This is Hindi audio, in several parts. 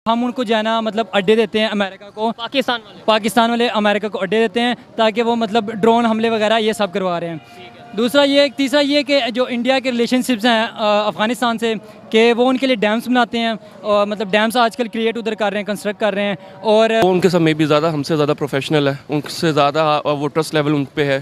हम उनको जो है ना मतलब अड्डे देते हैं अमेरिका को, पाकिस्तान वाले अमेरिका को अड्डे देते हैं ताकि वो मतलब ड्रोन हमले वगैरह ये सब करवा रहे हैं। दूसरा ये, तीसरा ये कि जो इंडिया के रिलेशनशिप्स हैं अफ़गानिस्तान से, कि वो उनके लिए डैम्स बनाते हैं और मतलब डैम्स आजकल क्रिएट उधर कर रहे हैं, कंस्ट्रक्ट कर रहे हैं। और वो उनके समय भी ज़्यादा हमसे ज़्यादा प्रोफेशनल है, उनसे ज़्यादा वो ट्रस्ट लेवल उन पे है।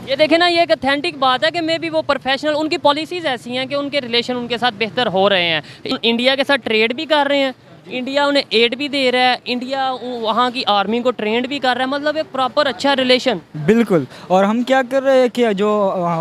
ये देखें ना, ये एक अथेंटिक बात है कि मे भी वो प्रोफेशनल, उनकी पॉलिसीज़ ऐसी हैं कि उनके रिलेशन उनके साथ बेहतर हो रहे हैं। इंडिया के साथ ट्रेड भी कर रहे हैं, इंडिया उन्हें एड भी दे रहा है, इंडिया वहाँ की आर्मी को ट्रेंड भी कर रहा है, मतलब एक प्रॉपर अच्छा रिलेशन। बिल्कुल। और हम क्या कर रहे हैं कि जो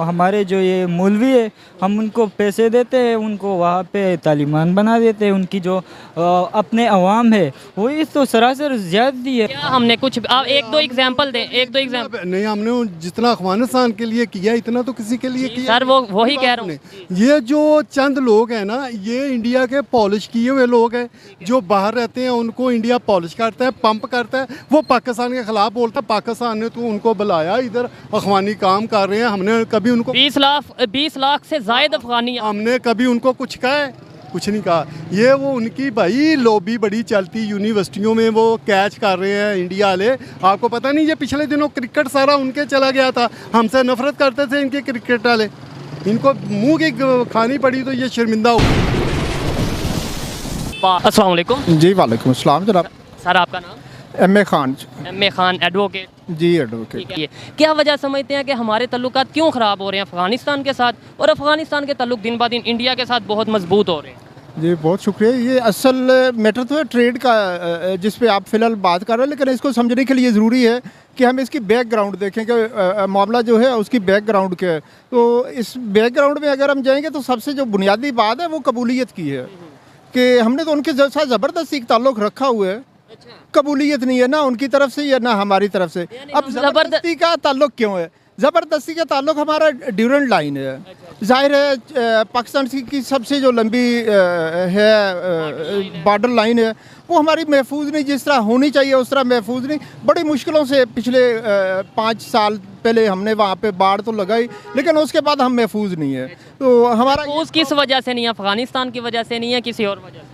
हमारे जो ये मौलवी है, हम उनको पैसे देते हैं, उनको वहाँ पे तालिबान बना देते हैं। उनकी जो अपने अवाम है वो इस तो सरासर ज़्यादती है। क्या हमने कुछ, आप एक दो एग्जांपल दें, एक दो एग्जांपल। नहीं, हमने जितना अफगानिस्तान के लिए किया इतना तो किसी के लिए किया सर वही कह रहा हूँ। ये जो चंद लोग हैं ना, ये इंडिया के पॉलिश किए हुए लोग हैं। जो बाहर रहते हैं उनको इंडिया पॉलिश करता है, पंप करता है। वो पाकिस्तान के खिलाफ बोलता है। पाकिस्तान ने तो उनको बुलाया, इधर अफगानी काम कर रहे हैं। हमने कभी उनको 20 लाख से ज़ायद अफगानी, हमने कभी उनको कुछ कहा है? कुछ नहीं कहा। ये वो उनकी भाई लॉबी बड़ी चलती, यूनिवर्सिटियों में वो कैच कर रहे हैं इंडिया वाले। आपको पता नहीं, ये पिछले दिनों क्रिकेट सारा उनके चला गया था। हमसे नफरत करते थे इनके क्रिकेट वाले। इनको मुंह की खानी पड़ी तो ये शर्मिंदा हो। अस्सलाम वालेकुम। जी वालेकुम अस्सलाम जनाब। सर आपका नाम? M A Khan. MA. Khan, advocate. जी एडवोकेट। ठीक है। क्या वजह समझते हैं कि हमारे तल्लुकात क्यों ख़राब हो रहे हैं अफ़गानिस्तान के साथ, और अफ़गानिस्तान के तल्लुक दिन ब दिन इंडिया के साथ बहुत मजबूत हो रहे हैं? जी बहुत शुक्रिया। ये असल मैटर तो है ट्रेड का, जिस पे आप फ़िलहाल बात कर रहे हैं, लेकिन इसको समझने के लिए ज़रूरी है कि हम इसकी बैकग्राउंड देखें कि मामला जो है उसकी बैकग्राउंड क्या है। तो इस बैकग्राउंड में अगर हम जाएंगे तो सबसे जो बुनियादी बात है वो कबूलियत की है कि हमने तो उनके साथ ज़बरदस्ती ताल्लुक़ रखा हुआ है। कबूलियत नहीं है ना उनकी तरफ से या ना हमारी तरफ से। अब ज़बरदस्ती का ताल्लुक़ क्यों है? ज़बरदस्ती का ताल्लुक़ हमारा ड्यूरेंट लाइन है। जाहिर है पाकिस्तान की सबसे जो लंबी है बॉर्डर लाइन है, वो हमारी महफूज नहीं, जिस तरह होनी चाहिए उस तरह महफूज नहीं। बड़ी मुश्किलों से पिछले 5 साल पहले हमने वहाँ पे बाढ़ तो लगाई, लेकिन उसके बाद हम महफूज नहीं है। तो हमारा किस वजह से नहीं है? अफ़गानिस्तान की वजह से नहीं है, किसी और वजह से?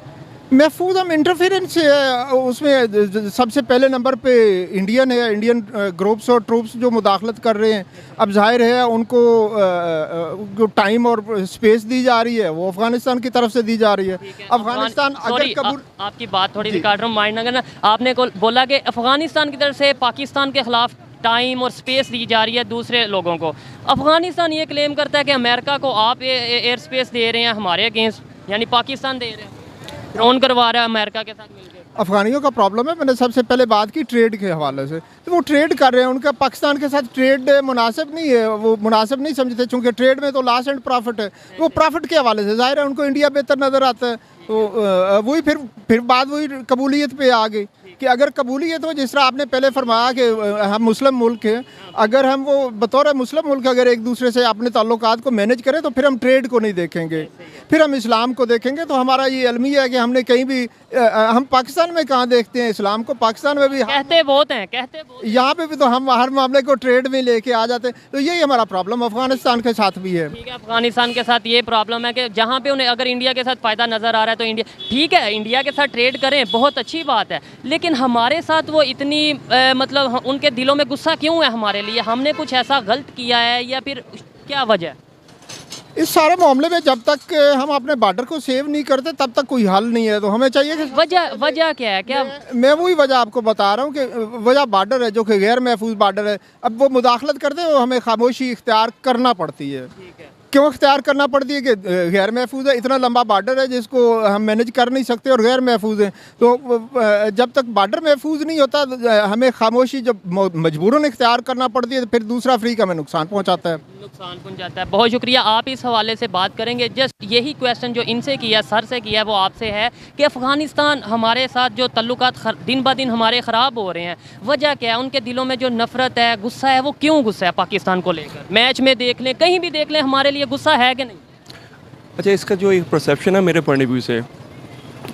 महफूज हम इंटरफेरेंस है उसमें। सबसे पहले नंबर पे इंडियन है, इंडियन ग्रुप्स और ट्रूप्स जो मुदाखलत कर रहे हैं। अब जाहिर है उनको जो टाइम और स्पेस दी जा रही है वो अफगानिस्तान की तरफ से दी जा रही है। अफगानिस्तान अगर कबूल, आपकी बात थोड़ी सी काट रहा हूँ, माइंड ना करना। आपने बोला कि अफगानिस्तान की तरफ से पाकिस्तान के खिलाफ टाइम और स्पेस दी जा रही है दूसरे लोगों को। अफगानिस्तान ये क्लेम करता है कि अमेरिका को आप एयर स्पेस दे रहे हैं हमारे अगेंस्ट, यानी पाकिस्तान दे रहे हैं, ड्रोन करवा रहा है अमेरिका के साथ मिलकर। अफगानियों का प्रॉब्लम है। मैंने सबसे पहले बात की ट्रेड के हवाले से, तो वो ट्रेड कर रहे हैं। उनका पाकिस्तान के साथ ट्रेड मुनासिब नहीं है, वो मुनासिब नहीं समझते, चूँकि ट्रेड में तो लॉस एंड प्रॉफिट है। वो प्रॉफिट के हवाले से जाहिर है उनको इंडिया बेहतर नज़र आता है। तो वही फिर बात वही कबूलियत पे आ गई कि अगर कबूलियत हो, जिस तरह आपने पहले फरमाया कि हम मुस्लिम मुल्क हैं, अगर हम वो बतौर मुस्लिम मुल्क अगर एक दूसरे से अपने ताल्लुकात को मैनेज करें तो फिर हम ट्रेड को नहीं देखेंगे, फिर हम इस्लाम को देखेंगे। तो हमारा ये अलमिया है कि हमने कहीं भी हम पाकिस्तान में कहाँ देखते हैं इस्लाम को? पाकिस्तान में भी कहते बहुत हैं, यहाँ पे भी तो हम हर मामले को ट्रेड में लेके आ जाते हैं। तो यही हमारा प्रॉब्लम अफगानिस्तान के साथ भी है। ठीक है, अफगानिस्तान के साथ ये प्रॉब्लम है कि जहाँ पे उन्हें अगर इंडिया के साथ फ़ायदा नज़र आ रहा है तो इंडिया, ठीक है इंडिया के साथ ट्रेड करें, बहुत अच्छी बात है, लेकिन हमारे साथ वो इतनी मतलब उनके दिलों में गुस्सा क्यों है हमारे लिए? हमने कुछ ऐसा गलत किया है या फिर क्या वजह है? इस सारे मामले में जब तक हम अपने बॉर्डर को सेव नहीं करते तब तक कोई हल नहीं है। तो हमें चाहिए कि वजह क्या है? क्या मैं वही वजह आपको बता रहा हूँ कि वजह बॉर्डर है जो कि गैर महफूज बॉर्डर है। अब वो मुदाखलत करते हैं, हमें खामोशी इख्तियार करना पड़ती है। क्यों इख्तियार करना पड़ती है? कि गैर महफूज है, इतना लंबा बॉर्डर है जिसको हम मैनेज कर नहीं सकते और गैर महफूज है। तो जब तक बॉर्डर महफूज नहीं होता हमें खामोशी जब मजबूरन इख्तियार करना पड़ती है तो फिर दूसरा अफ्रीक हमें नुकसान पहुँचाता है। बहुत शुक्रिया, आप इस हवाले से बात करेंगे। जस्ट यही क्वेश्चन जो इनसे किया, सर से किया, वो आपसे है कि अफ़गानिस्तान हमारे साथ जो तल्लुकात दिन ब दिन हमारे ख़राब हो रहे हैं, वजह क्या है? उनके दिलों में जो नफ़रत है, गुस्सा है, वो क्यों गुस्सा है पाकिस्तान को लेकर? मैच में देख लें, कहीं भी देख लें, हमारे लिए गुस्सा है कि नहीं? अच्छा, इसका जो एक परसेप्शन है मेरे पॉइंट ऑफ व्यू से,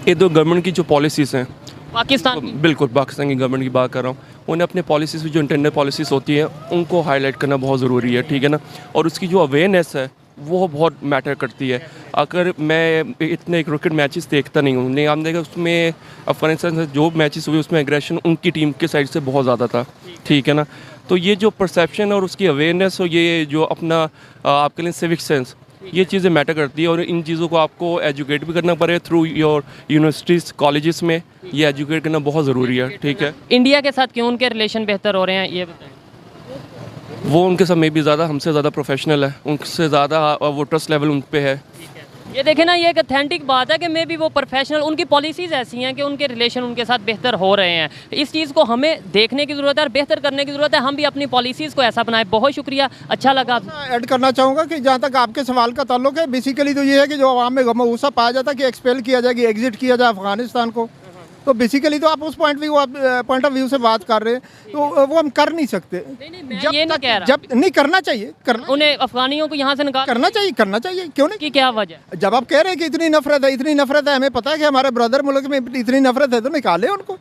ये दो गवर्नमेंट की जो पॉलिसीज़ हैं पाकिस्तान, बिल्कुल पाकिस्तान की गवर्नमेंट की बात कर रहा हूँ, उन्हें अपने पॉलिसीज़ जो इंटरनल पॉलिसीज़ होती हैं उनको हाईलाइट करना बहुत ज़रूरी है, ठीक है ना। और उसकी जो अवेयरनेस है वो बहुत मैटर करती है। अगर मैं इतने क्रिकेट मैचेस देखता नहीं हूँ, नहीं आपने देखा उसमें अफगानिस्तान से जो मैचेस हुए उसमें एग्रेशन उनकी टीम के साइड से बहुत ज़्यादा था, ठीक है ना। तो ये जो परसेप्शन और उसकी अवेयरनेस और ये जो अपना आपके लिए सिविक सेंस, ये चीज़ें मैटर करती है और इन चीज़ों को आपको एजुकेट भी करना पड़ेगा थ्रू योर यूनिवर्सिटीज़ कॉलेजेस में, ये एजुकेट करना बहुत ज़रूरी है, ठीक है। इंडिया के साथ क्यों उनके रिलेशन बेहतर हो रहे हैं ये बताएं। वो उनके साथ में भी ज़्यादा हमसे ज़्यादा प्रोफेशनल है, उनसे ज़्यादा वो ट्रस्ट लेवल उन पे है। ये देखें ना, ये एक अथेंटिक बात है कि मे भी वो प्रोफेशनल, उनकी पॉलिसीज़ ऐसी हैं कि उनके रिलेशन उनके साथ बेहतर हो रहे हैं। इस चीज़ को हमें देखने की ज़रूरत है और बेहतर करने की ज़रूरत है। हम भी अपनी पॉलिसीज़ को ऐसा बनाएं। बहुत शुक्रिया, अच्छा लगा। ऐड करना चाहूँगा कि जहाँ तक आपके सवाल का ताल्लुक है, बेसिकली तो ये है कि जो आवाम में गम गुस्सा पाया जाता है कि एक्सपेल किया जाए, कि एग्जिट किया जाए अफगानिस्तान को, तो बेसिकली तो आप उस पॉइंट ऑफ व्यू से बात कर रहे हैं, तो वो हम कर नहीं सकते। मैं ये नहीं कह रहा, जब नहीं करना चाहिए, उन्हें अफगानियों को यहाँ से निकाल करना चाहिए, क्यों नहीं? की क्या वजह? जब आप कह रहे हैं कि इतनी नफरत है, हमें पता है कि हमारे ब्रदर मुल्क में इतनी नफरत है, तो निकाले उनको,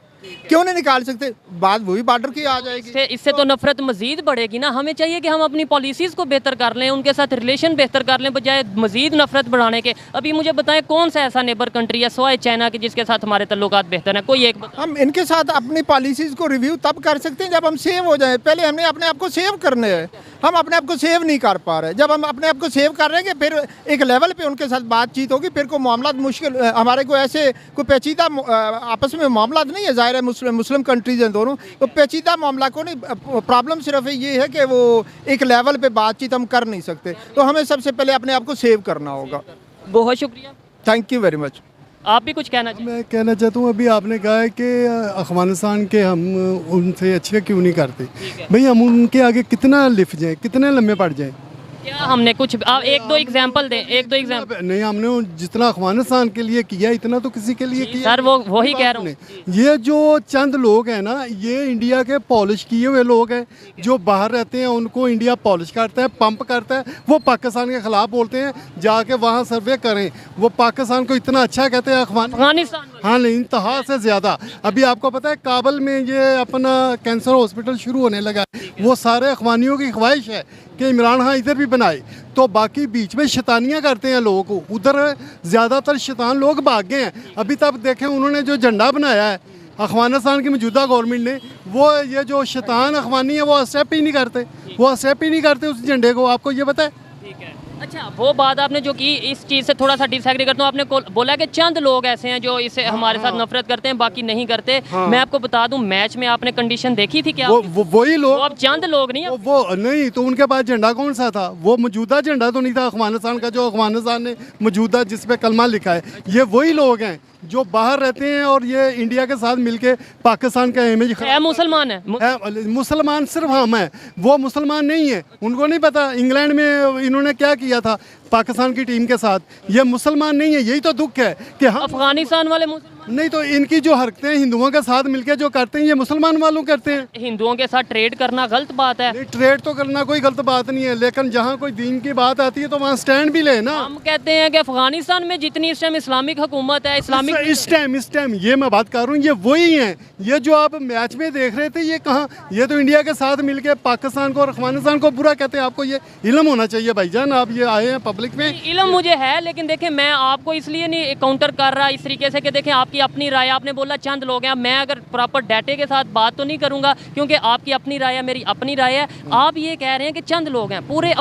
क्यों नहीं निकाल सकते? बात वही बॉर्डर की आ जाएगी। इससे तो नफरत मजीद बढ़ेगी ना। हमें चाहिए कि हम अपनी पॉलिसीज़ को बेहतर कर लें, उनके साथ रिलेशन बेहतर कर लें, बजाय मजीद नफरत बढ़ाने के। अभी मुझे बताएं कौन सा ऐसा नेबर कंट्री है सवाए चाइना के जिसके साथ हमारे तल्लुकात बेहतर हैं? कोई एक हम इनके साथ अपनी पॉलिसीज़ को रिव्यू तब कर सकते हैं जब हम सेव हो जाएं। पहले हमने अपने आप को सेव करने हैं, हम अपने आप को सेव नहीं कर पा रहे। जब हम अपने आप को सेव कर रहे हैं, फिर एक लेवल पे उनके साथ बातचीत होगी, फिर कोई मामला मुश्किल, हमारे को ऐसे कोई पेचीदा आपस में मामला नहीं है। ज़ाहिर है मुस्लिम कंट्रीज हैं दोनों, तो पेचीदा मामला को नहीं, प्रॉब्लम सिर्फ ये है कि वो एक लेवल पे बातचीत हम कर नहीं सकते। तो हमें सबसे पहले अपने आप को सेव करना होगा। बहुत शुक्रिया, थैंक यू वेरी मच। आप भी कुछ कहना चाहिए? मैं कहना चाहता हूँ, अभी आपने कहा है कि अफगानिस्तान के हम उनसे अच्छे क्यों नहीं करते। भाई हम उनके आगे कितना लिफ जाएं, कितने लम्बे पड़ जाएं। क्या हमने कुछ, आप एक दो एग्जांपल दें, एक दो एग्जांपल। नहीं, हमने जितना अफगानिस्तान के लिए किया इतना तो किसी के लिए किया सर, वो वही कह रहा हूँ। ये जो चंद लोग हैं ना, ये इंडिया के पॉलिश किए हुए लोग हैं, जो बाहर रहते हैं, उनको इंडिया पॉलिश करता है, पंप करता है। वो पाकिस्तान के खिलाफ बोलते हैं, जाके वहाँ सर्वे करें। वो पाकिस्तान को इतना अच्छा कहते हैं अफगानिस्तान, हाँ नहीं, इंतहा से ज़्यादा। अभी आपको पता है काबल में ये अपना कैंसर हॉस्पिटल शुरू होने लगा है, वो सारे अफगानियों की ख्वाहिश है कि इमरान खान इधर भी बनाए। तो बाकी बीच में शैतानियाँ करते हैं लोगों को, उधर ज़्यादातर शैतान लोग भाग गए हैं। अभी तक देखें, उन्होंने जो झंडा बनाया है अफगानिस्तान की मौजूदा गवर्नमेंट ने, वो ये जो शैतान अफगानी है वो एक्सेप्ट ही नहीं करते उस झंडे को। आपको ये पता है? अच्छा, वो बात आपने जो की, इस चीज़ से थोड़ा सा डिसएग्री करता हूँ। आपने बोला कि चंद लोग ऐसे हैं जो इसे हमारे साथ नफरत करते हैं, बाकी नहीं करते। मैं आपको बता दूं, मैच में आपने कंडीशन देखी थी क्या? वही लोग, अब चंद लोग नहीं, वो नहीं तो उनके पास झंडा कौन सा था? वो मौजूदा झंडा तो नहीं था अफगानिस्तान का, जो अफगानिस्तान ने मौजूदा जिस पे कलमा लिखा है। ये वही लोग हैं जो बाहर रहते हैं और ये इंडिया के साथ मिलके पाकिस्तान का इमेज मुसलमान है। मुसलमान सिर्फ हम हैं, वो मुसलमान नहीं है। उनको नहीं पता इंग्लैंड में इन्होंने क्या किया था पाकिस्तान की टीम के साथ। ये मुसलमान नहीं है, यही तो दुख है कि हम अफगानिस्तान वाले नहीं, तो इनकी जो हरकतें हिंदुओं के साथ मिलकर जो करते हैं, ये मुसलमान वालों करते हैं। हिंदुओं के साथ ट्रेड करना गलत बात है। नहीं, ट्रेड तो करना कोई गलत बात नहीं है, लेकिन जहाँ कोई दीन की बात आती है तो वहाँ स्टैंड भी ले ना। हम कहते हैं कि अफगानिस्तान में जितनी इस टाइम इस्लामिक हुकूमत है, इस्लामिक इस टाइम ये मैं बात कर रहा हूँ, ये वही हैं। ये जो आप मैच में देख रहे थे, ये कहाँ, ये तो इंडिया के साथ मिलकर पाकिस्तान को और अफगानिस्तान को बुरा कहते हैं। आपको ये इल्म होना चाहिए भाईजान, आप ये आए हैं पब्लिक में। इल्म मुझे है, लेकिन देखें मैं आपको इसलिए नहीं काउंटर कर रहा इस तरीके से कि देखें आपकी अपनी राय, आपने बोला चंद लोग हैं। मैं अगर प्रॉपर डाटे के साथ बात तो नहीं करूंगा, क्योंकि आपकी अपनी राय है, मेरी अपनी राय है। आप ये कह रहे हैं कि चंद लोग हैं पूरे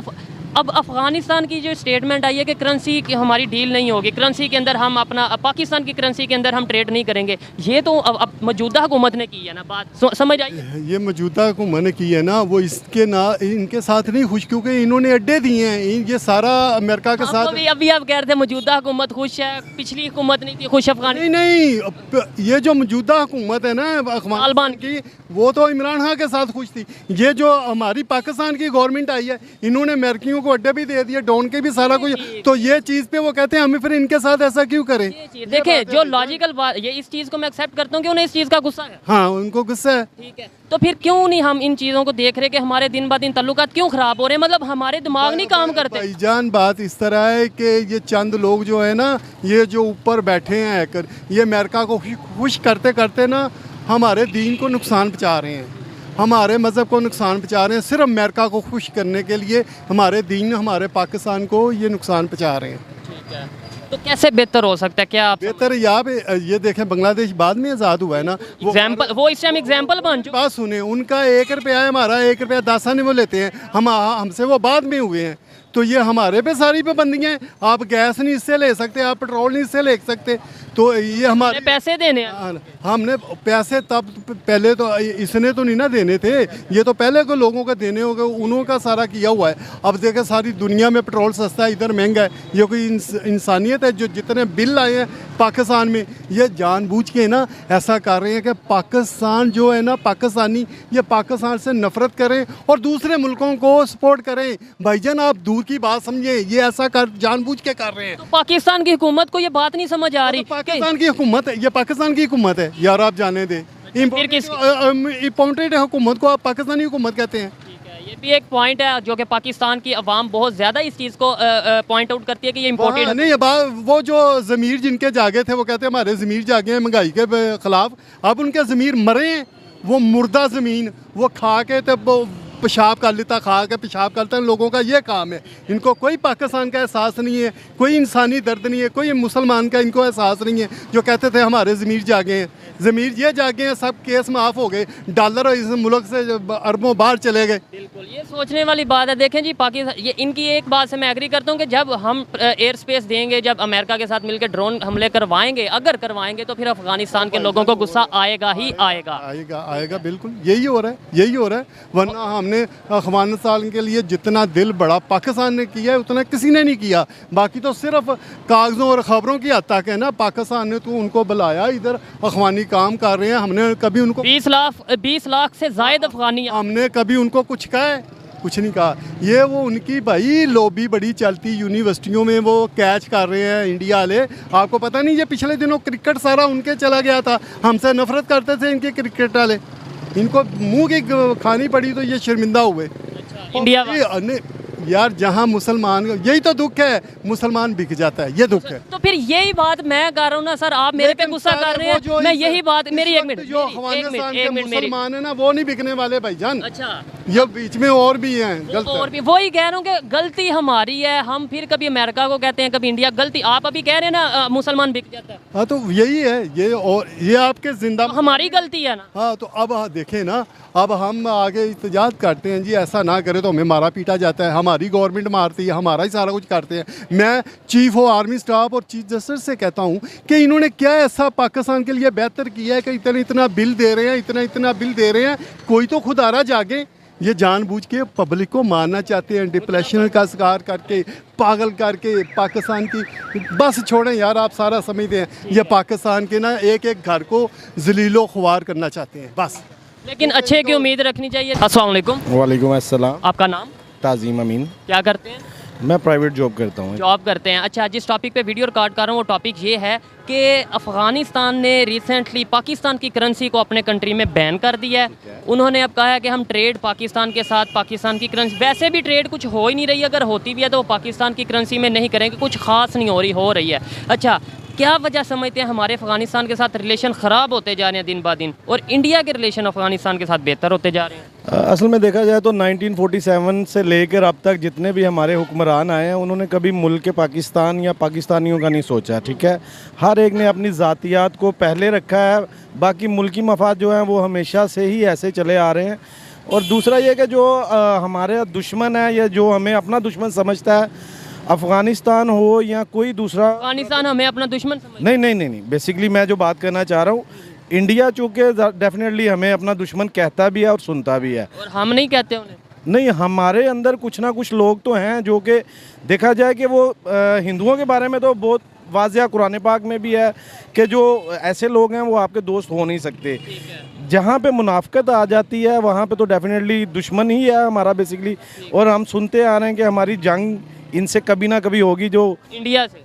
अब अफगानिस्तान की जो स्टेटमेंट आई है कि करेंसी की हमारी डील नहीं होगी, करेंसी के अंदर हम अपना पाकिस्तान की करेंसी के अंदर हम ट्रेड नहीं करेंगे, ये तो अब मौजूदा हुकूमत ने की है ना बात, समझ आई? ये मौजूदा हुकूमत ने की है ना, वो इसके ना इनके साथ नहीं खुश, क्योंकि इन्होंने अड्डे दिए हैं। ये सारा अमेरिका के साथ अभी आप कह रहे थे मौजूदा हुकूमत खुश है, पिछली हुकूमत नहीं थी खुश अफगानिस्तान। नहीं, ये जो मौजूदा हुकूमत है ना तालिबान की, वो तो इमरान खान के साथ खुश थी। ये जो हमारी पाकिस्तान की गवर्नमेंट आई है, इन्होंने अमेरिकियों को अड्डे भी दे दिए, डॉन के भी सारा कुछ, तो ये चीज़ पे वो कहते हैं हमें फिर इनके साथ ऐसा क्यों करें। देखिए जो लॉजिकल बात, ये इस चीज़ को मैं एक्सेप्ट करता हूँ कि उन्हें इस चीज़ का गुस्सा है। हाँ, उनको गुस्सा है। ठीक है, तो फिर क्यों नहीं हम इन चीज़ों को देख रहे कि हमारे दिन ब दिन तल्लुकात क्यों ख़राब हो रहे हैं? मतलब हमारे दिमाग नहीं काम करते। भाईजान बात इस तरह है कि ये चंद लोग जो है ना, ये जो ऊपर बैठे हैं ये अमेरिका को खुश करते करते ना हमारे दीन को नुकसान पहुँचा रहे हैं। हमारे मज़हब को नुकसान पहुँचा रहे हैं, सिर्फ अमेरिका को खुश करने के लिए हमारे दीन, हमारे पाकिस्तान को ये नुकसान पहुँचा रहे हैं। ठीक है, तो कैसे बेहतर हो सकता है, क्या आप बेहतर यहाँ पे ये देखें, बांग्लादेश बाद में आज़ाद हुआ है ना, एग्जाम्पल, वो इस टाइम एग्जाम्पल बन चुका बात सुने, उनका 1 रुपया है, हमारा 1 रुपया 10 आने वो लेते हैं, हमसे वो बाद में हुए हैं। तो ये हमारे पे सारी पाबंदियाँ हैं, आप गैस नहीं इससे ले सकते, आप पेट्रोल नहीं इससे ले सकते, तो ये हमारे पैसे देने हैं। हमने पैसे तब पहले तो इसने तो नहीं ना देने थे, ये तो पहले को लोगों का देने होगा, उन्हों का सारा किया हुआ है। अब देखें सारी दुनिया में पेट्रोल सस्ता है, इधर महंगा है, ये कोई इंसानियत है? जो जितने बिल आए हैं पाकिस्तान में, ये जानबूझ के ना ऐसा कर रहे हैं कि पाकिस्तान जो है ना, पाकिस्तानी ये पाकिस्तान से नफरत करें और दूसरे मुल्कों को सपोर्ट करें। भाईजान आप दूर की बात समझे, ये ऐसा कर जानबूझ के कर रहे हैं। तो पाकिस्तान की हुकूमत को ये बात नहीं समझ आ रही, पाकिस्तान की हुकूमत है, ये पाकिस्तान की हुकूमत है यार, आप जाने दें। इम्पोर्टेड हुकूमत को आप पाकिस्तानी हुकूमत कहते हैं। ये भी एक पॉइंट है जो कि पाकिस्तान की अवाम बहुत ज़्यादा इस चीज़ को पॉइंट आउट करती है कि ये इम्पोर्टेड नहीं है। वो जो ज़मीर जिनके जागे थे, वो कहते हैं हमारे ज़मीर जागे हैं महंगाई के ख़िलाफ़। अब उनके ज़मीर मरे हैं, वो मुर्दा ज़मीन वो खा के तो पेशाब कर लेता, खा के पेशाब करता है। लोगों का ये काम है, इनको कोई पाकिस्तान का एहसास नहीं है, कोई इंसानी दर्द नहीं है, कोई मुसलमान का इनको एहसास नहीं है। जो कहते थे हमारे ज़मीर जागे हैं, ज़मीर ये जागे हैं, सब केस माफ़ हो गए, डॉलर इस मुल्क से अरबों बाहर चले गए। बिल्कुल, ये सोचने वाली बात है। देखें जी, पाकिस्तान, ये इनकी एक बात से मैं एग्री करता हूँ कि जब हम एयर स्पेस देंगे, जब अमेरिका के साथ मिलकर ड्रोन हमले करवाएंगे, अगर करवाएंगे, तो फिर अफगानिस्तान के लोगों को गुस्सा आएगा ही आएगा। आएगा बिल्कुल, यही हो रहा है, यही हो रहा है। वरना हमने अफगानिस्तान के लिए जितना दिल बड़ा पाकिस्तान ने किया है, उतना किसी ने नहीं किया। बाकी तो सिर्फ कागज़ों और ख़बरों की हद तक है ना। पाकिस्तान ने तो उनको बुलाया, इधर अफगानी काम कर रहे हैं, हमने कभी उनको 20 लाख से ज़ायद अफगानी, हमने कभी उनको कुछ कहा है? कुछ नहीं कहा। ये वो उनकी भाई लॉबी बड़ी चलती, यूनिवर्सिटियों में वो कैच कर रहे हैं इंडिया वाले। आपको पता नहीं, ये पिछले दिनों क्रिकेट सारा उनके चला गया था, हमसे नफरत करते थे इनके क्रिकेट वाले, इनको मुंह की खानी पड़ी तो ये शर्मिंदा हुए। इंडिया यार जहाँ मुसलमान, यही तो दुख है, मुसलमान बिक जाता है, ये दुख है। तो फिर यही बात मैं कर रहा हूँ ना सर, आप मेरे पे गुस्सा कर रहे हैं। मैं यही बात, मेरी एक मिनट, जो मुसलमान है ना, वो नहीं बिकने वाले भाईजान। अच्छा, ये बीच में और भी हैं गलत, और भी वही कह रहा हूँ कि गलती हमारी है। हम फिर कभी अमेरिका को कहते हैं, कभी इंडिया। गलती आप अभी कह रहे हैं ना, मुसलमान बिक जाता है। हाँ तो यही है, ये और ये आपके जिंदा हमारी गलती है ना। हाँ तो अब देखें ना, अब हम आगे इhtजाज करते हैं जी, ऐसा ना करे तो हमें मारा पीटा जाता है, हमारी गवर्नमेंट मारती है, हमारा ही सारा कुछ करते हैं। मैं चीफ ऑफ आर्मी स्टाफ और चीफ जस्टिस से कहता हूँ कि इन्होंने क्या ऐसा पाकिस्तान के लिए बेहतर किया है कि इतना बिल दे रहे हैं, इतना बिल दे रहे हैं। कोई तो खुदारा जागे। ये जानबूझ के पब्लिक को मारना चाहते हैं, डिप्रेशन का शिकार करके, पागल करके पाकिस्तान की। बस छोड़ें यार, आप सारा समझते हैं, ये पाकिस्तान के ना एक एक घर को जलीलो ख्वार करना चाहते हैं बस। लेकिन अच्छे की उम्मीद रखनी चाहिए। अस्सलाम वालेकुम। वालेकुम अस्सलाम। आपका नाम? ताज़ीम अमीन। क्या करते हैं? मैं प्राइवेट जॉब करता हूँ। जॉब करते हैं, अच्छा। जिस टॉपिक पे वीडियो रिकॉर्ड कर रहा हूँ वो टॉपिक ये है कि अफ़गानिस्तान ने रिसेंटली पाकिस्तान की करेंसी को अपने कंट्री में बैन कर दिया है। उन्होंने अब कहा है कि हम ट्रेड पाकिस्तान के साथ, पाकिस्तान की करेंसी, वैसे भी ट्रेड कुछ हो ही नहीं रही, अगर होती भी है तो वो पाकिस्तान की करेंसी में नहीं करेंगे, कुछ ख़ास नहीं हो रही है। अच्छा, क्या वजह समझते हैं हमारे अफ़गानिस्तान के साथ रिलेशन ख़राब होते जा रहे हैं दिन ब दिन, और इंडिया के रिलेशन अफ़गानिस्तान के साथ बेहतर होते जा रहे हैं? असल में देखा जाए तो 1947 से लेकर अब तक जितने भी हमारे हुक्मरान आए हैं, उन्होंने कभी मुल्क पाकिस्तान या पाकिस्तानियों का नहीं सोचा। ठीक है, हर एक ने अपनी ज़ातियात को पहले रखा है, बाकी मुल्की मफाद जो हैं वो हमेशा से ही ऐसे चले आ रहे हैं। और दूसरा ये कि जो हमारे दुश्मन है या जो हमें अपना दुश्मन समझता है, अफ़गानिस्तान हो या कोई दूसरा, अफ़गानिस्तान हमें अपना दुश्मन नहीं। बेसिकली मैं जो बात करना चाह रहा हूँ, इंडिया चूँकि डेफिनेटली हमें अपना दुश्मन कहता भी है और सुनता भी है, और हम नहीं कहते उन्हें। नहीं, हमारे अंदर कुछ ना कुछ लोग तो हैं जो कि देखा जाए कि वो हिंदुओं के बारे में तो बहुत वाज़िया कुरान पाक में भी है कि जो ऐसे लोग हैं वो आपके दोस्त हो नहीं सकते। जहाँ पे मुनाफकत आ जाती है वहाँ पे तो डेफिनेटली दुश्मन ही है हमारा बेसिकली। और हम सुनते आ रहे हैं कि हमारी जंग इनसे कभी ना कभी होगी, जो इंडिया से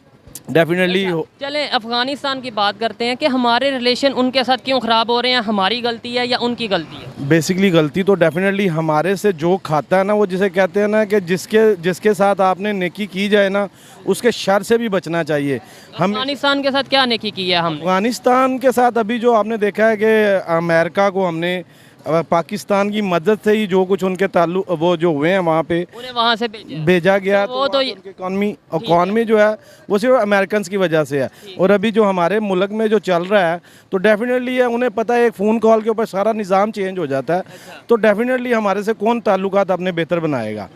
डेफिनेटली हो। चलें अफ़गानिस्तान की बात करते हैं कि हमारे रिलेशन उनके साथ क्यों ख़राब हो रहे हैं, हमारी गलती है या उनकी गलती है? बेसिकली गलती तो डेफिनेटली हमारे से जो खाता है ना, वो जिसे कहते हैं ना कि जिसके साथ आपने नेकी की जाए ना, उसके शर से भी बचना चाहिए। हम अफ़गानिस्तान के साथ क्या नेकी की है हमने? अफ़गानिस्तान के साथ अभी जो आपने देखा है कि अमेरिका को हमने पाकिस्तान की मदद से ही जो कुछ उनके ताल्लुक वो जो हुए हैं वहाँ पे उन्हें वहाँ से भेजा गया, वो तो इकॉनमी जो है वो सिर्फ अमेरिकन की वजह से है। और अभी जो हमारे मुल्क में जो चल रहा है तो डेफिनेटली है, उन्हें पता है एक फ़ोन कॉल के ऊपर सारा निज़ाम चेंज हो जाता है। तो डेफिनेटली हमारे से कौन ताल्लुकात अपने बेहतर बनाएगा।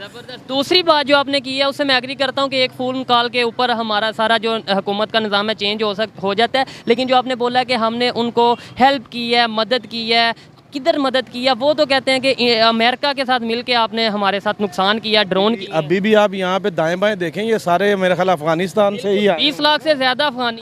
दूसरी बात जो आपने की है उससे मैं एग्री करता हूँ कि एक फ़ोन कॉल के ऊपर हमारा सारा जो हुकूमत का निज़ाम है चेंज हो जाता है। लेकिन जो आपने बोला कि हमने उनको हेल्प की है, मदद की है, किधर मदद की है, वो तो कहते हैं कि अमेरिका के साथ मिलके आपने हमारे साथ नुकसान किया, ड्रोन की। अभी भी आप यहाँ पे दाएं बाएं देखें, ये सारे मेरे ख्याल अफगानिस्तान से ही आए। 20 लाख से ज़्यादा अफगानी।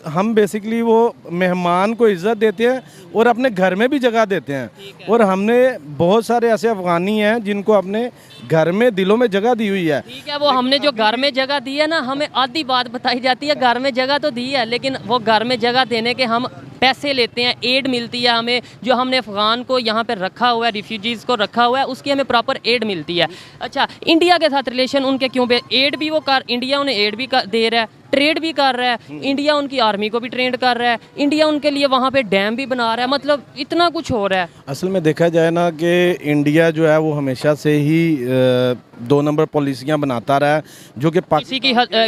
हम बेसिकली वो मेहमान को इज्जत देते हैं और अपने घर में भी जगह देते हैं। और हमने बहुत सारे ऐसे अफगानी हैं जिनको अपने घर में दिलों में जगह दी हुई है। ठीक है, वो हमने जो घर में जगह दी है ना, हमें आधी बात बताई जाती है, घर में जगह तो दी है लेकिन वो घर में जगह देने के हम पैसे लेते हैं, एड मिलती है हमें। जो हमने अफगान को यहाँ पे रखा हुआ है, रिफ्यूजीज़ को रखा हुआ है, उसकी हमें प्रॉपर एड मिलती है। अच्छा, इंडिया के साथ रिलेशन उनके क्यों एड भी वो इंडिया उन्हें एड भी दे रहा है, ट्रेड भी कर रहा है, इंडिया उनकी आर्मी को भी ट्रेंड कर रहा है, इंडिया उनके लिए वहाँ पे डैम भी बना रहा है, मतलब इतना कुछ हो रहा है। असल में देखा जाए ना कि इंडिया जो है वो हमेशा से ही 2 नंबर पॉलिसियाँ बनाता रहा है, जो कि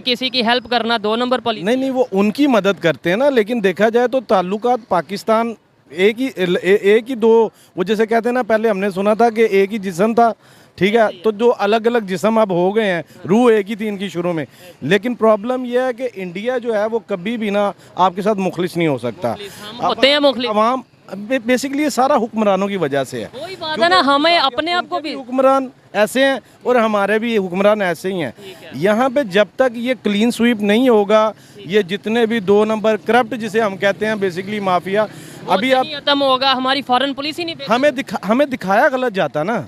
किसी की हेल्प करना 2 नंबर पॉलिसी नहीं, वो उनकी मदद करते हैं ना। लेकिन देखा जाए तो ताल्लुकात पाकिस्तान एक ही दो, वो जैसे कहते हैं ना, पहले हमने सुना था कि एक ही जिस्म था, ठीक है, तो जो अलग अलग जिस्म अब हो गए हैं, रूह एक ही थी इनकी शुरू में। लेकिन प्रॉब्लम यह है कि इंडिया जो है वो कभी भी ना आपके साथ मुखलिस नहीं हो सकता। होते हैं मुखलिस अवाम बेसिकली ये सारा हुक्मरानों की वजह से है। वही बात है ना, हमें अपने आप को भी हुक्मरान ऐसे हैं और हमारे भी हुक्मरान ऐसे ही हैं। यहाँ पे जब तक ये क्लीन स्वीप नहीं होगा, ये जितने भी 2 नंबर करप्ट जिसे हम कहते हैं बेसिकली माफिया, अभी आप खत्म होगा, हमारी फॉरेन पुलिस ही नहीं हमें दिखाया गलत जाता ना।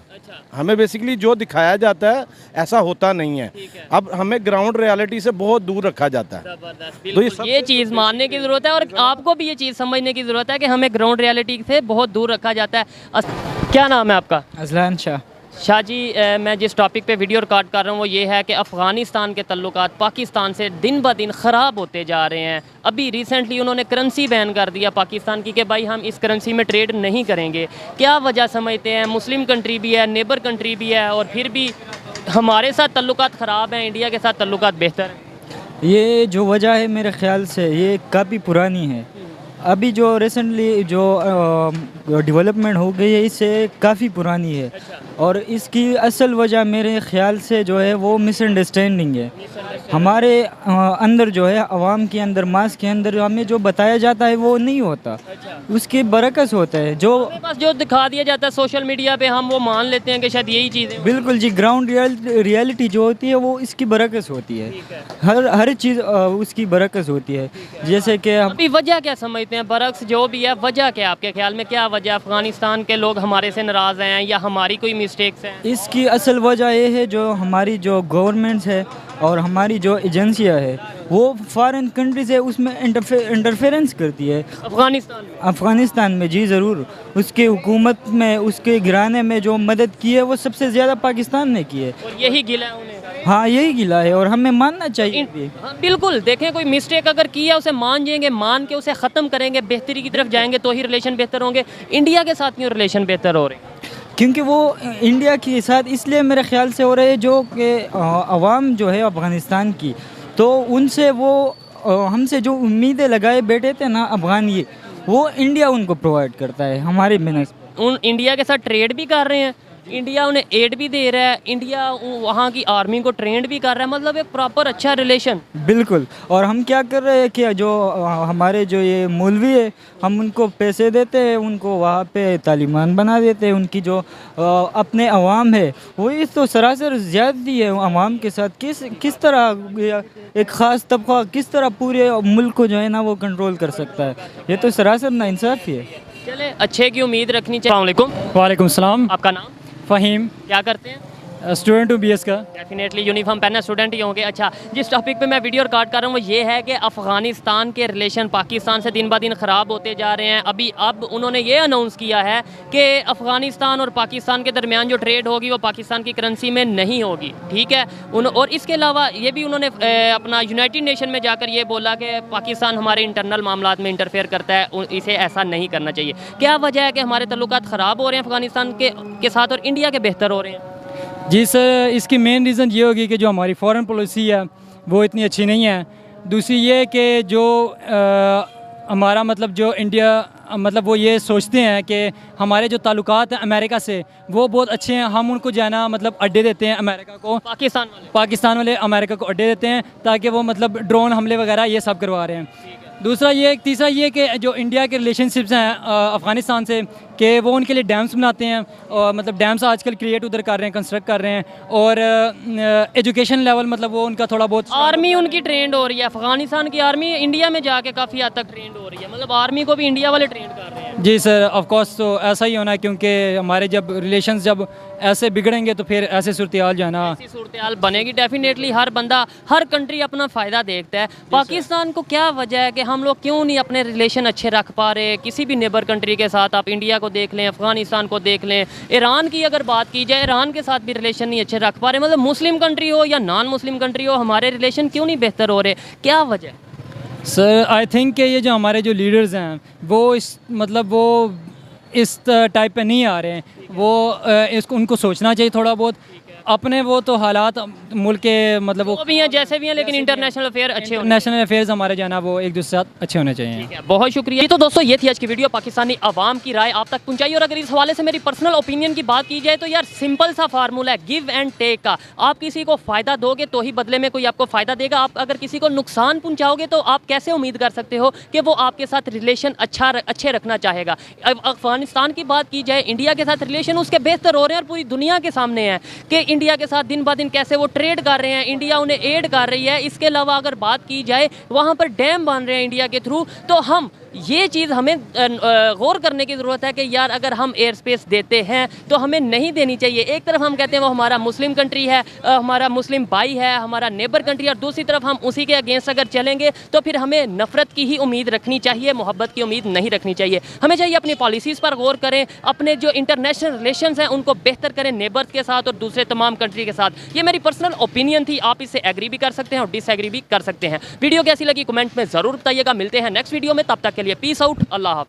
हमें बेसिकली जो दिखाया जाता है ऐसा होता नहीं है। अब हमें ग्राउंड रियलिटी से बहुत दूर रखा जाता है। तो ये चीज़ मानने की ज़रूरत है और आपको भी ये चीज़ समझने की ज़रूरत है कि हमें ग्राउंड रियलिटी से बहुत दूर रखा जाता है। क्या नाम है आपका? Azlan Shah. शाह जी, मैं जिस टॉपिक पे वीडियो रिकॉर्ड कर रहा हूँ वो ये है कि अफ़गानिस्तान के तल्लुकात पाकिस्तान से दिन ब दिन ख़राब होते जा रहे हैं। अभी रिसेंटली उन्होंने करेंसी बैन कर दिया पाकिस्तान की कि भाई हम इस करेंसी में ट्रेड नहीं करेंगे। क्या वजह समझते हैं? मुस्लिम कंट्री भी है, नेबर कंट्री भी है, और फिर भी हमारे साथ तल्लुकात ख़राब हैं, इंडिया के साथ तल्लुकात बेहतर हैं। ये जो वजह है मेरे ख़्याल से ये काफ़ी पुरानी है। अभी जो रिसेंटली जो डेवलपमेंट हो गई है इससे काफ़ी पुरानी है। और इसकी असल वजह मेरे ख़्याल से जो है वो मिसअंडरस्टैंडिंग है। हमारे अंदर जो है अवाम के अंदर, मास के अंदर हमें जो बताया जाता है वो नहीं होता, उसके बरकस होता है। जो बस जो दिखा दिया जाता है सोशल मीडिया पे हम वो मान लेते हैं कि शायद यही चीज़ है। बिल्कुल जी, ग्राउंड रियलिटी जो होती है वो इसकी बरकस होती है। हर चीज़ उसकी बरकस होती है। जैसे कि अभी वजह क्या समझते हैं? बरक्स जो भी है, वजह क्या आपके ख्याल में? क्या वजह अफगानिस्तान के लोग हमारे से नाराज़ हैं या हमारी कोई मिस्टेक्स हैं? इसकी असल वजह ये है जो हमारी जो गवर्नमेंट्स है और हमारी जो एजेंसियाँ है वो फॉरेन कंट्री से उसमें इंटरफेरेंस करती है। अफ़गानिस्तान में जी ज़रूर। उसके हुकूमत में, उसके गिराने में जो मदद की है वो सबसे ज़्यादा पाकिस्तान ने की है। और यही गिला है उन्हें। हाँ, यही गिला है और हमें मानना चाहिए। हाँ, बिल्कुल। देखें, कोई मिस्टेक अगर की है उसे मान जाएंगे, मान के उसे ख़त्म करेंगे, बेहतरी की तरफ जाएंगे तो ही रिलेशन बेहतर होंगे। इंडिया के साथ क्यों रिलेशन बेहतर हो रहे हैं? क्योंकि वो इंडिया के साथ इसलिए मेरे ख्याल से हो रहे हैं जो कि अवाम जो है अफ़गानिस्तान की, तो उनसे वो हमसे जो उम्मीदें लगाए बैठे थे ना अफ़गान, ये वो इंडिया उनको प्रोवाइड करता है हमारे बिजनेस। उन इंडिया के साथ ट्रेड भी कर रहे हैं, इंडिया उन्हें एड भी दे रहा है, इंडिया वहाँ की आर्मी को ट्रेंड भी कर रहा है, मतलब एक प्रॉपर अच्छा रिलेशन। बिल्कुल। और हम क्या कर रहे हैं कि जो हमारे जो ये मौलवी है, हम उनको पैसे देते हैं, उनको वहाँ पे तालिबान बना देते हैं। उनकी जो अपने अवाम है वो इस तो सरासर ज़्यादती है अवाम के साथ। किस तरह एक ख़ास तबका किस तरह पूरे मुल्क को जो है ना वो कंट्रोल कर सकता है? ये तो सरासर नाइंसाफ़ी है। चले, अच्छे की उम्मीद रखनी चाहिए। अस्सलाम वालेकुम। वालेकुम सलाम। आपका नाम? फ़हीम। क्या करते हैं? स्टूडेंट हूँ BS का। डेफिनेटली यूनिफॉर्म पहनना स्टूडेंट ही होंगे। अच्छा, जिस टॉपिक पे मैं वीडियो रिकॉर्ड कर रहा हूँ वो ये है कि अफ़गानिस्तान के रिलेशन पाकिस्तान से दिन ब दिन ख़राब होते जा रहे हैं। अब उन्होंने ये अनाउंस किया है कि अफ़गानिस्तान और पाकिस्तान के दरमियान जो ट्रेड होगी वो पाकिस्तान की करेंसी में नहीं होगी, ठीक है। और इसके अलावा ये भी उन्होंने अपना यूनाइटेड नेशन में जाकर ये बोला कि पाकिस्तान हमारे इंटरनल मामलात में इंटरफेयर करता है, इसे ऐसा नहीं करना चाहिए। क्या वजह है कि हमारे तल्लुकात ख़राब हो रहे हैं अफ़गानिस्तान के साथ और इंडिया के बेहतर हो रहे हैं? जी सर, इसकी मेन रीज़न ये होगी कि जो हमारी फ़ॉरेन पॉलिसी है वो इतनी अच्छी नहीं है। दूसरी ये कि जो हमारा मतलब जो इंडिया मतलब वो ये सोचते हैं कि हमारे जो ताल्लुकात हैं अमेरिका से वो बहुत अच्छे हैं, हम उनको जो है ना मतलब अड्डे देते हैं अमेरिका को, पाकिस्तान वाले अमेरिका को अड्डे देते हैं ताकि वो मतलब ड्रोन हमले वगैरह ये सब करवा रहे हैं। तीसरा ये कि जो इंडिया के रिलेशनशिप्स हैं अफ़गानिस्तान से कि वो उनके लिए डैम्स बनाते हैं और मतलब डैम्स आजकल क्रिएट उधर कर रहे हैं, कंस्ट्रक्ट कर रहे हैं। और एजुकेशन लेवल मतलब वो उनका थोड़ा बहुत आर्मी उनकी ट्रेंड हो रही है। अफ़गानिस्तान की आर्मी इंडिया में जाके काफ़ी हद तक ट्रेंड हो रही है, मतलब आर्मी को भी इंडिया वाले ट्रेंड कर रहे हैं। जी सर, ऑफ कोर्स तो ऐसा ही होना है क्योंकि हमारे जब रिलेशंस जब ऐसे बिगड़ेंगे तो फिर ऐसे सूरत-ए-हाल जो है ना, ऐसी सूरत-ए-हाल बनेगी। डेफिनेटली हर बंदा, हर कंट्री अपना फ़ायदा देखता है। पाकिस्तान को क्या वजह है कि हम लोग क्यों नहीं अपने रिलेशन अच्छे रख पा रहे किसी भी नेबर कंट्री के साथ? आप इंडिया को देख लें, अफ़गानिस्तान को देख लें, ईरान की अगर बात की जाए, ईरान के साथ भी रिलेशन नहीं अच्छे रख पा रहे। मतलब मुस्लिम कंट्री हो या नॉन मुस्लिम कंट्री हो, हमारे रिलेशन क्यों नहीं बेहतर हो रहे? क्या वजह? सर आई थिंक कि ये जो हमारे जो लीडर्स हैं वो इस टाइप पे नहीं आ रहे हैं। वो उनको सोचना चाहिए थोड़ा बहुत अपने। वो तो हालात मुल्क के मतलब वो भी हैं जैसे भी हैं, लेकिन इंटरनेशनल अफेयर अच्छे होने, नेशनल अफेयर्स हमारे जो है ना वो एक दूसरे के साथ अच्छे होने चाहिए। ठीक है, बहुत शुक्रिया। तो दोस्तों ये थी आज की वीडियो, पाकिस्तानी अवाम की राय आप तक पहुंचाई। और अगर इस हवाले से मेरी पर्सनल ओपिनियन की बात की जाए तो यार सिंपल सा फार्मूला है गिव एंड टेक का। आप किसी को फ़ायदा दोगे तो ही बदले में कोई आपको फ़ायदा देगा। आप अगर किसी को नुकसान पहुँचाओगे तो आप कैसे उम्मीद कर सकते हो कि वो आपके साथ रिलेशन अच्छे रखना चाहेगा? अफ़गानिस्तान की बात की जाए, इंडिया के साथ रिलेशन उसके बेहतर हो रहे हैं और पूरी दुनिया के सामने है कि इंडिया के साथ दिन ब दिन कैसे वो ट्रेड कर रहे हैं, इंडिया उन्हें एड कर रही है। इसके अलावा अगर बात की जाए वहाँ पर डैम बन रहे हैं इंडिया के थ्रू, तो हम ये चीज़ हमें गौर करने की ज़रूरत है कि यार अगर हम एयर स्पेस देते हैं तो हमें नहीं देनी चाहिए। एक तरफ हम कहते हैं वो हमारा मुस्लिम कंट्री है, हमारा मुस्लिम भाई है, हमारा नेबर कंट्री है, और दूसरी तरफ हम उसी के अगेंस्ट अगर चलेंगे तो फिर हमें नफ़रत की ही उम्मीद रखनी चाहिए, मोहब्बत की उम्मीद नहीं रखनी चाहिए। हमें चाहिए अपनी पॉलिसीज़ पर गौर करें, अपने जो इंटरनेशनल रिलेशंस हैं उनको बेहतर करें नेबर्स के साथ और दूसरे तमाम कंट्री के साथ। ये मेरी पर्सनल ओपिनियन थी, आप इससे एग्री भी कर सकते हैं और डिसएग्री भी कर सकते हैं। वीडियो कैसी लगी कमेंट में ज़रूर बताइएगा। मिलते हैं नेक्स्ट वीडियो में, तब तक के लिए पीस आउट, अल्लाह हाफ़िज़।